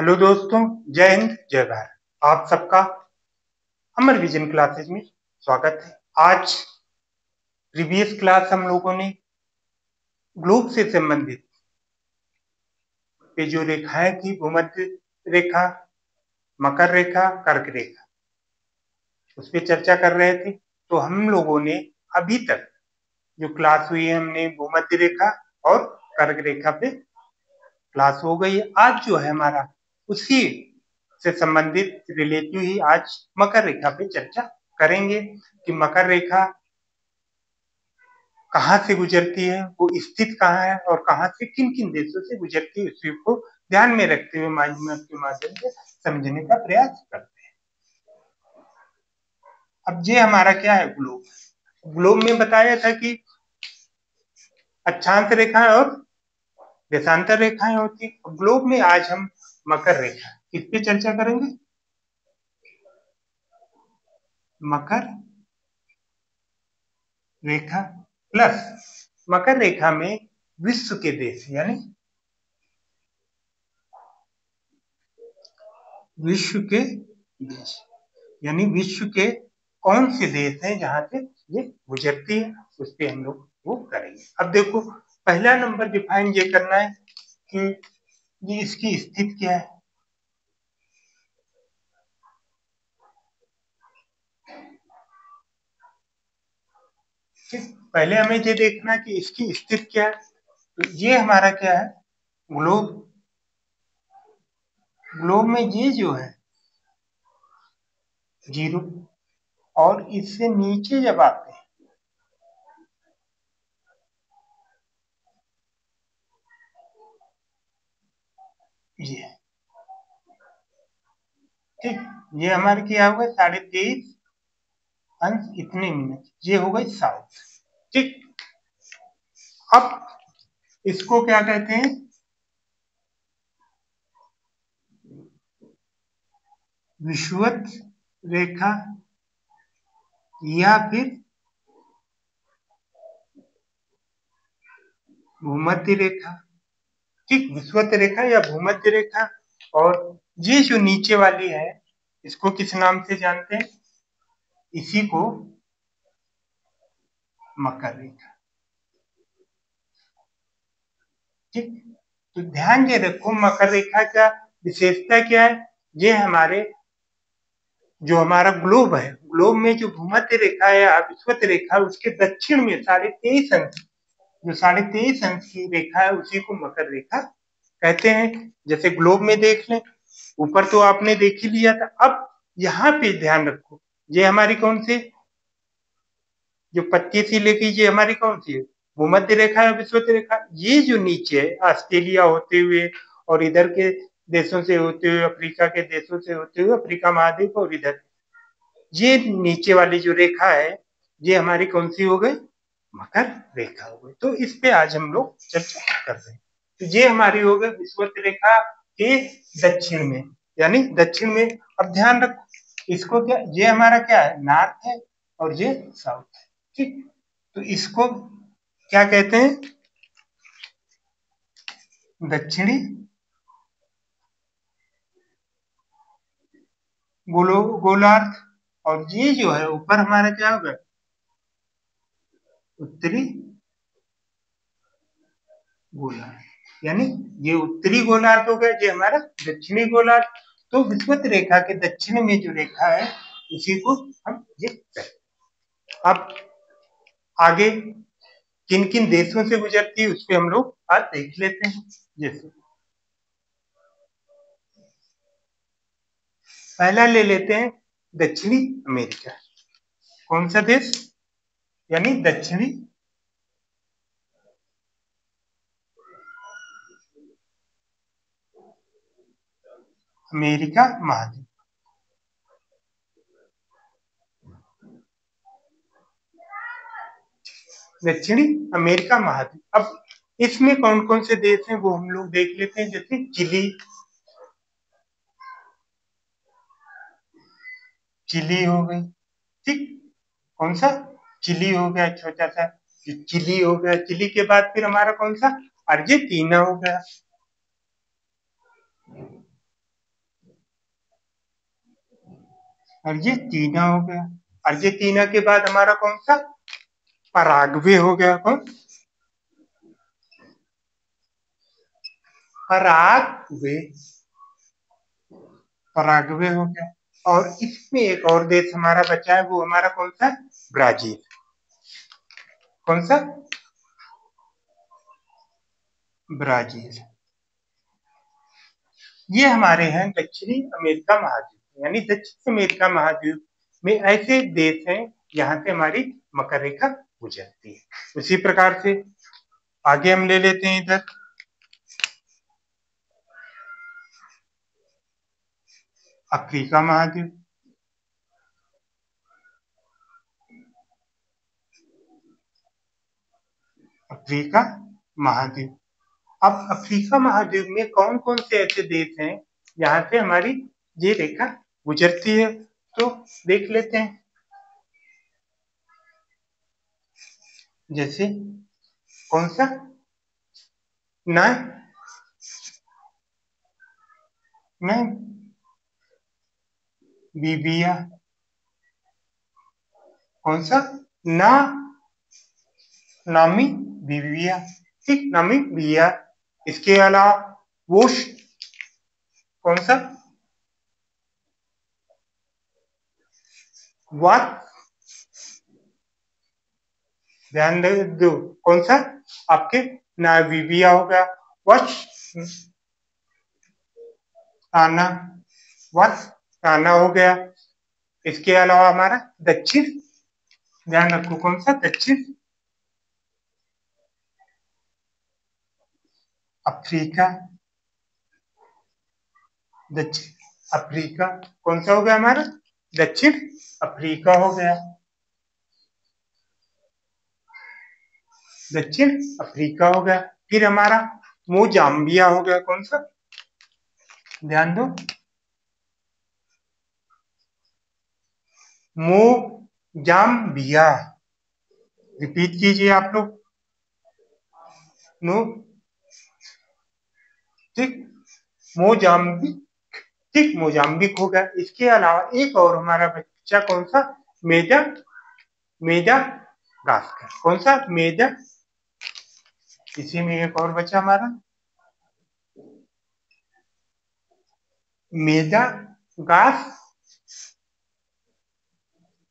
Hello दोस्तों, जय हिंद जय भारत। आप सबका अमर विजन क्लासेस में स्वागत है। आज प्रीवियस क्लास हम लोगों ने ग्लोब से संबंधित पे जो रेखाएं थी, भूमध्य रेखा, मकर रेखा, कर्क रेखा, उस पर चर्चा कर रहे थे। तो हम लोगों ने अभी तक जो क्लास हुई है, हमने भूमध्य रेखा और कर्क रेखा पे क्लास हो गई है। आज जो है हमारा उसी से संबंधित रिलेटिव ही आज मकर रेखा पे चर्चा करेंगे कि मकर रेखा कहाँ से गुजरती है, वो स्थित कहाँ है और कहाँ से किन किन देशों से गुजरती है, उसी को ध्यान में रखते हुए माइंड के माध्यम से समझने का प्रयास करते हैं। अब ये हमारा क्या है, ग्लोब। ग्लोब में बताया था कि अक्षांश रेखाएं और देशांतर रेखाएं होती है। ग्लोब में आज हम मकर रेखा इस पे चर्चा करेंगे। मकर रेखा प्लस मकर रेखा में विश्व के देश यानी विश्व के कौन से देश हैं जहां से ये गुजरती है, उस पर हम लोग वो करेंगे। अब देखो, पहला नंबर डिफाइन ये करना है कि ये इसकी स्थिति क्या है। पहले हमें ये देखना कि इसकी स्थिति क्या है। तो ये हमारा क्या है, ग्लोब। ग्लोब में ये जो है 0, और इससे नीचे जब आते हैं ये, ठीक, ये हमारे क्या हो गए 23.5 अंश इतने मिनट, ये हो गई साउथ। ठीक, अब इसको क्या कहते हैं, विषुवत रेखा या फिर भूमध्य रेखा। ठीक, विषुवत रेखा या भूमध्य रेखा। और ये जो नीचे वाली है, इसको किस नाम से जानते हैं, इसी को मकर रेखा। ठीक, तो ध्यान ये रखो, मकर रेखा का विशेषता क्या है। ये हमारे जो हमारा ग्लोब है, ग्लोब में जो भूमध्य रेखा है या विषुवत रेखा, उसके दक्षिण में 23.5 अंश, जो 23.5 अंश की रेखा है, उसी को मकर रेखा कहते हैं। जैसे ग्लोब में देख लें, ऊपर तो आपने देख ही लिया था। अब यहाँ पे ध्यान रखो, ये हमारी कौन सी, जो 25 ही लेके, ये हमारी कौन सी है, भूमध्य रेखा या विषुवत रेखा। ये जो नीचे है, ऑस्ट्रेलिया होते हुए और इधर के देशों से होते हुए, अफ्रीका के देशों से होते हुए, अफ्रीका महाद्वीप, और इधर ये नीचे वाली जो रेखा है, ये हमारी कौन सी हो गई, मकर रेखा हो गई। तो इस पे आज हम लोग चर्चा कर रहे हैं। तो ये हमारी हो गई विषुवत रेखा के दक्षिण में, यानी दक्षिण में। अब ध्यान रखो, इसको क्या, ये हमारा क्या है, नॉर्थ है और ये साउथ है। ठीक, तो इसको क्या कहते हैं, दक्षिणी गोलार्ध। और ये जो है ऊपर हमारा क्या होगा, उत्तरी गोलार्ध। यानी ये उत्तरी गोलार्ध हो गया, ये हमारा दक्षिणी गोलार्ध। तो विषुवत रेखा के दक्षिण में जो रेखा है, उसी को हम ये कहते हैं। अब आगे किन किन देशों से गुजरती है, उस पर हम लोग आज देख लेते हैं। जैसे पहला ले लेते हैं दक्षिणी अमेरिका। कौन सा देश, यानी दक्षिणी अमेरिका महाद्वीप। दक्षिणी अमेरिका महाद्वीप। अब इसमें कौन कौन से देश हैं वो हम लोग देख लेते हैं। जैसे चिली, चिली हो गई। ठीक, कौन सा, चिली हो गया, छोटा सा चिली हो गया। चिली के बाद फिर हमारा कौन सा, अर्जेंटीना हो गया। अर्जेंटीना हो गया। अर्जेंटीना के बाद हमारा कौन सा? पराग्वे हो गया। कौन? पराग्वे। पराग्वे हो गया। और इसमें एक और देश हमारा बचा है, वो हमारा कौन सा? ब्राजील। कौन सा? ब्राजील। ये हमारे हैं दक्षिणी अमेरिका महाद्वीप, यानी दक्षिण अमेरिका महाद्वीप में ऐसे देश हैं जहां से हमारी मकर रेखा गुजरती है। उसी प्रकार से आगे हम ले लेते हैं इधर अफ्रीका महाद्वीप। अफ्रीका महाद्वीप। अब अफ्रीका महाद्वीप में कौन कौन से ऐसे देश हैं जहां से हमारी ये रेखा गुजरती है, तो देख लेते हैं। जैसे कौन सा? नामीबिया। कौन सा? ना नामीबिया। ठीक, नामीबिया। इसके अलावा वोश। कौन सा? वाट। ध्यान दो। कौन सा? आपके नामीबिया हो गया। वश आना। वश आना हो गया। इसके अलावा हमारा दक्षिण, ध्यान रखो कौन सा? दक्षिण अफ्रीका। दक्षिण अफ्रीका कौन सा हो गया हमारा? दक्षिण अफ्रीका हो गया। दक्षिण अफ्रीका हो गया। फिर हमारा मोजाम्बिया हो गया। कौन सा? ध्यान दो। मोजाम्बिया। रिपीट कीजिए आप लोग। नो। ठीक, मोजाम्बिक। ठीक, मोजाम्बिक हो गया। इसके अलावा एक और हमारा बच्चा कौन सा? मेजा मेजा गास्कर। कौन सा? मेजा। इसी में एक और बचा हमारा मेजा गास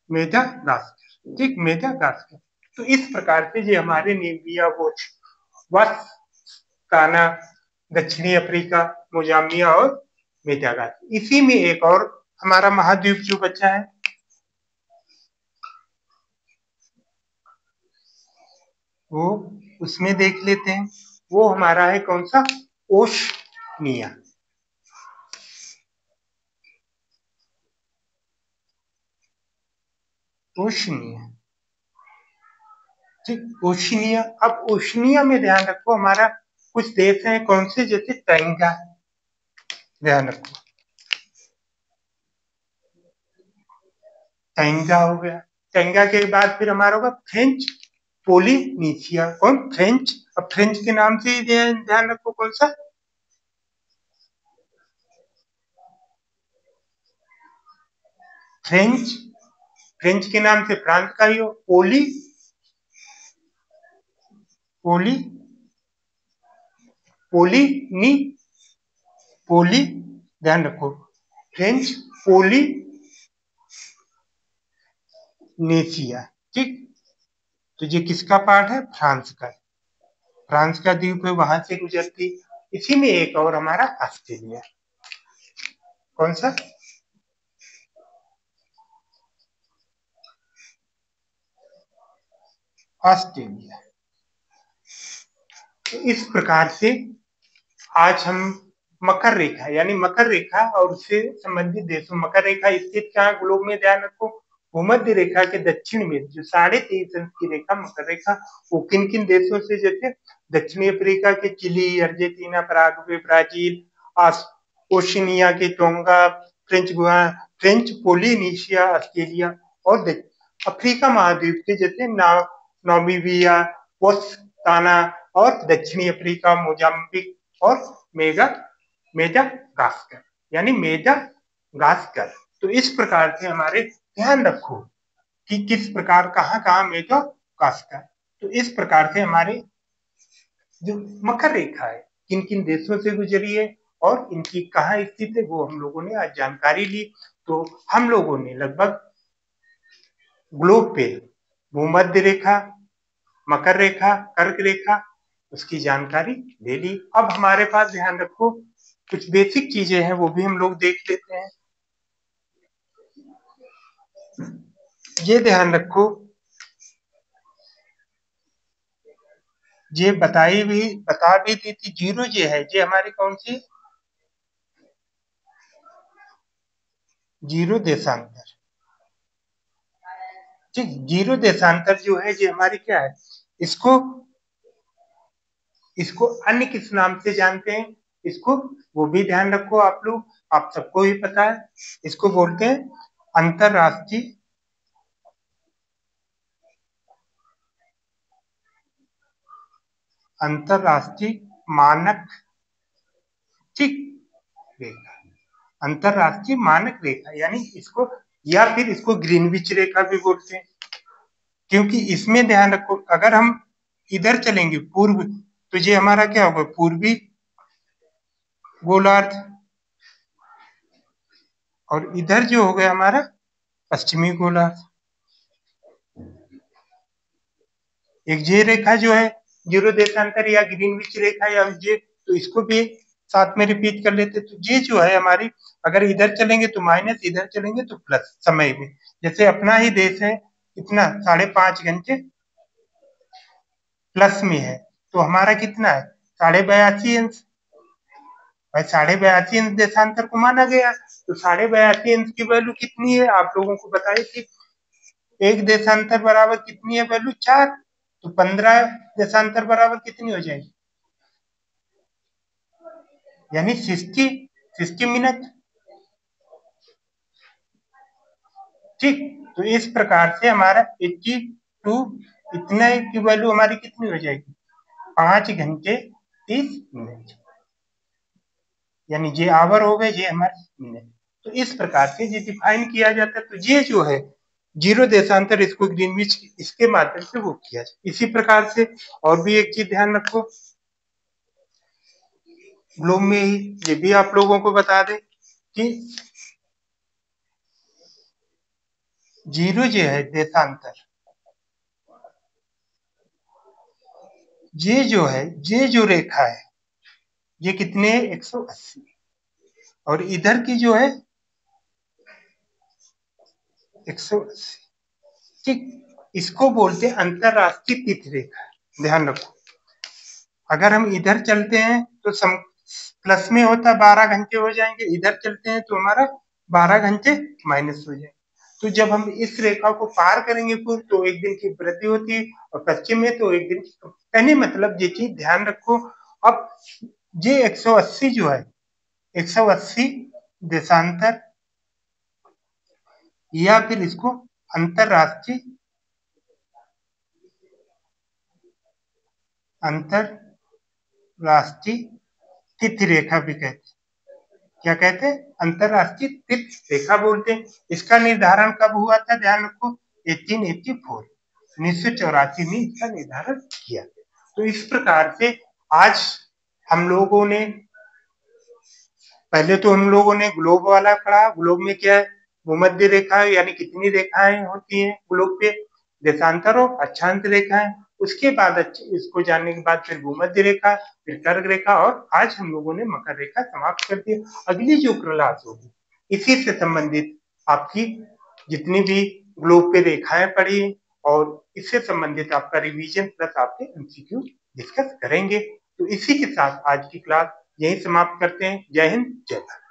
मेजा गास्कर। ठीक, मेजा गास्कर। तो इस प्रकार से ये हमारे नेमिया वत्स काना, दक्षिणी अफ्रीका, मोजाम्बिया और मेडागास्कर। इसी में एक और हमारा महाद्वीप जो बचा है, वो उसमें देख लेते हैं। वो हमारा है कौन सा? ओशनिया। ओशनिया। ठीक, ओशनिया। अब ओशनिया में ध्यान रखो हमारा कुछ देश हैं कौन से? जैसे टंगा। ध्यान रखो, टंगा हो गया। टंगा के बाद फिर हमारा होगा फ्रेंच पोलिनेशिया। कौन? फ्रेंच। अब फ्रेंच के नाम से ही ध्यान रखो कौन सा? फ्रेंच। फ्रेंच के नाम से फ्रांस का ही हो। पोली पोली पोली, ध्यान रखो, फ्रेंच पोलिनेशिया। ठीक, तो ये किसका पार्ट है? फ्रांस का। फ्रांस का द्वीप है, वहां से गुजरती। इसी में एक और हमारा ऑस्ट्रेलिया। कौन सा? ऑस्ट्रेलिया। तो इस प्रकार से आज हम मकर रेखा, यानी मकर रेखा और उससे संबंधित देशों, मकर रेखा स्थित कहाँ ग्लोब में? ध्यान रखो, भूमध्य रेखा के दक्षिण में जो 23.5 अंश की रेखा मकर रेखा, वो किन किन देशों से? जैसे दक्षिणी अफ्रीका के Chile, Argentina, Paraguay, Brazil, Oceania के टोंगा, फ्रेंच पोलिनेशिया, ऑस्ट्रेलिया और अफ्रीका महाद्वीप के जैसे नामीबिया, बोत्सवाना और दक्षिणी अफ्रीका, मोजाम्बिक और मेगा मेजा गास्कर, यानी मेजा गास्कर। तो इस प्रकार से हमारे ध्यान रखो कि किस प्रकार कहाँ मेजोकास्ट है। तो इस प्रकार से हमारे जो मकर रेखा है किन किन देशों से गुजरी है और इनकी कहाँ स्थित है वो हम लोगों ने आज जानकारी ली। तो हम लोगों ने लगभग ग्लोब पे भूमध्य रेखा, मकर रेखा, कर्क रेखा उसकी जानकारी ले ली। अब हमारे पास ध्यान रखो कुछ बेसिक चीजें हैं वो भी हम लोग देख लेते हैं। ये ध्यान रखो, ये बता भी दी थी, जीरो जो है ये हमारी कौन सी जीरो देशांतर। ठीक, जीरो देशांतर जो है ये हमारी क्या है, इसको इसको अन्य किस नाम से जानते हैं, इसको वो भी ध्यान रखो आप लोग, आप सबको ही पता है। इसको बोलते हैं अंतरराष्ट्रीय अंतरराष्ट्रीय मानक, ठीक, रेखा, अंतरराष्ट्रीय मानक रेखा यानी इसको, या फिर इसको ग्रीनविच रेखा भी बोलते हैं। क्योंकि इसमें ध्यान रखो अगर हम इधर चलेंगे पूर्व तो ये हमारा क्या होगा, पूर्वी गोलार्ध, और इधर जो हो गया हमारा पश्चिमी गोलार्ध। एक ये रेखा जो है जीरो देशांतर या ग्रीनविच रेखा या ये, तो इसको भी साथ में रिपीट कर लेते। तो ये जो है हमारी, अगर इधर चलेंगे तो माइनस, इधर चलेंगे तो प्लस समय में। जैसे अपना ही देश है कितना 5.5 घंटे प्लस में है, तो हमारा कितना है 82.5 अंश। भाई 82.5 अंश देशांतर को माना गया, तो 82.5 अंश की वैल्यू कितनी है आप लोगों को बताई थी, एक देशांतर बराबर कितनी है वैल्यू 4, तो 15 देशांतर बराबर कितनी हो जाएगी, यानी 60 मिनट। ठीक, तो इस प्रकार से हमारा 82 इतना की वैल्यू हमारी कितनी हो जाएगी 5 घंटे 30 मिनट, यानी ये आवर हो गए, ये हमारे मिनट। तो इस प्रकार से ये डिफाइन किया जाता है। तो ये जो है जीरो देशांतर, इसको ग्रीनविच इसके माध्यम से वो किया जाए। इसी प्रकार से और भी एक चीज ध्यान रखो, ग्लोब में ही ये भी आप लोगों को बता दें कि जीरो जो है देशांतर, ये जो रेखा है ये कितने 180, और इधर की जो है 180। ठीक, इसको बोलते हैं अंतरराष्ट्रीय तिथि रेखा। ध्यान रखो अगर हम इधर चलते हैं तो प्लस में होता 12 घंटे हो जाएंगे, इधर चलते हैं तो हमारा 12 घंटे माइनस हो जाएंगे। तो जब हम इस रेखा को पार करेंगे पूर्व तो एक दिन की वृद्धि होती है, और पश्चिम में तो एक दिन की, कहने मतलब ये चीज ध्यान रखो। अब ये 180 जो है 180 देशांतर, या फिर इसको अंतरराष्ट्रीय अंतरराष्ट्रीय तिथि रेखा भी कहते हैं। क्या कहते हैं, अंतरराष्ट्रीय तिथि रेखा बोलते हैं। इसका निर्धारण कब हुआ था, ध्यान रखो 1884, 1984 में इसका निर्धारण किया। तो इस प्रकार से आज हम लोगों ने, पहले तो हम लोगों ने ग्लोब वाला पढ़ा। ग्लोब में क्या है, भूमध्य रेखा यानी कितनी रेखाएं होती हैं ग्लोब पे, देशांतर और अक्षांश रेखाएं। उसके बाद इसको जानने के बाद फिर भूमध्य रेखा, फिर कर्क रेखा, और आज हम लोगों ने मकर रेखा समाप्त कर दी। अगली जो क्लास होगी इसी से संबंधित आपकी जितनी भी ग्लोब पे रेखाएं पड़ी और इससे संबंधित आपका रिवीजन प्लस आपके एमसीक्यू डिस्कस करेंगे। तो इसी के साथ आज की क्लास यही समाप्त करते हैं। जय हिंद, जय भारत।